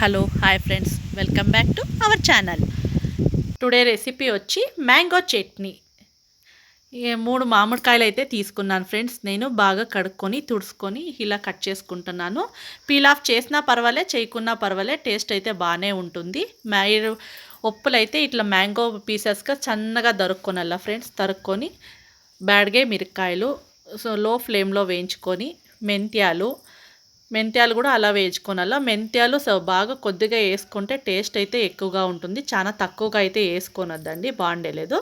Hello hi friends, welcome back to our channel. Today recipe వచ్చి mango chutney. ఈ 3 మామిడికాయలు అయితే తీసుకున్నాను ఫ్రెండ్స్. నేను బాగా కడుక్కొని తుడుచుకొని ఇలా కట్ చేసుకుంటున్నాను. పీల్ ఆఫ్ చేసినా పర్వాలే, చేయకున్నా పర్వాలే, టేస్ట్ అయితే బాగానే ఉంటుంది. మీరు ఉప్పులైతే ఇట్లా మ్యాంగో పీసెస్గా సన్నగా తరుక్కొనల్లా ఫ్రెండ్స్. తరుక్కొని బ్యాడ్గే మిరపకాయలు లో ఫ్లేమ్లో వేయించుకొని మెంత్యాలు కూడా అలా వేయించుకోనాల. మెంత్యాలు బాగా కొద్దిగా వేసుకుంటే టేస్ట్ అయితే ఎక్కువగా ఉంటుంది. చాలా తక్కువగా అయితే వేసుకోనొద్దండి, బాగుండలేదు.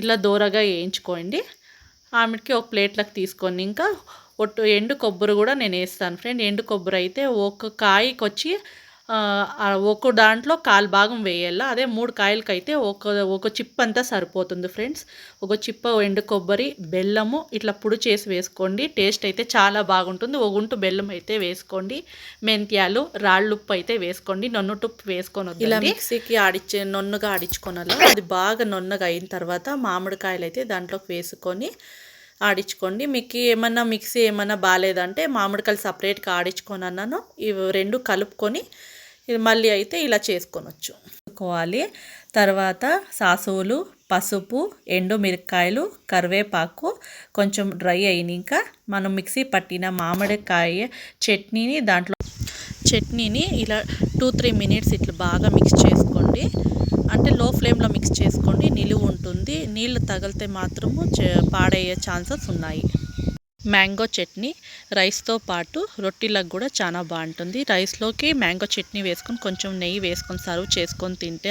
ఇట్లా దూరగా వేయించుకోండి. ఆమెకి ఒక ప్లేట్లకు తీసుకొని ఇంకా ఎండు కొబ్బరి కూడా నేను వేస్తాను ఫ్రెండ్. ఎండు కొబ్బరి అయితే ఒక కాయకి వచ్చి ఒక దాంట్లో 1/4 భాగం వేయాల. అదే 3 కాయలకైతే ఒక చిప్ప అంతా సరిపోతుంది ఫ్రెండ్స్. ఒక చిప్ప ఎండు కొబ్బరి, బెల్లము ఇట్లా పొడి చేసి వేసుకోండి. టేస్ట్ అయితే చాలా బాగుంటుంది. ఒక గుంటు బెల్లం అయితే వేసుకోండి. మెంత్యాలు, రాళ్ళుప్పు అయితే వేసుకోండి. నొన్నుటుప్పు వేసుకొని ఇలా మిక్సీకి నొన్నుగా ఆడించుకోనాలి. అది బాగా నొన్నగా అయిన తర్వాత మామిడికాయలు అయితే దాంట్లోకి వేసుకొని ఆడించుకోండి. మీకు ఏమన్నా మిక్సీ ఏమన్నా బాగాలేదంటే మామిడికాయలు సపరేట్గా ఆడించుకొని అన్నాను. ఇవి 2 కలుపుకొని ఇది మళ్ళీ అయితే ఇలా చేసుకోవాలి. తర్వాత సాసువులు, పసుపు, ఎండు మిరపకాయలు, కరివేపాకు కొంచెం డ్రై అయినాక మనం మిక్సీ పట్టిన మామిడికాయ చట్నీని ఇలా 2-3 మినిట్స్ ఇట్లా బాగా మిక్స్ చేసుకోండి. అంటే లో ఫ్లేమ్లో మిక్స్ చేసుకోండి, నిలువ ఉంటుంది. నీళ్ళు తగిలితే మాత్రము పాడయ్యే ఛాన్సెస్ ఉన్నాయి. మ్యాంగో చట్నీ రైస్తో పాటు రొట్టెలకు కూడా చాలా బాగుంటుంది. రైస్లోకి మ్యాంగో చట్నీ వేసుకొని కొంచెం నెయ్యి వేసుకొని సర్వ్ చేసుకొని తింటే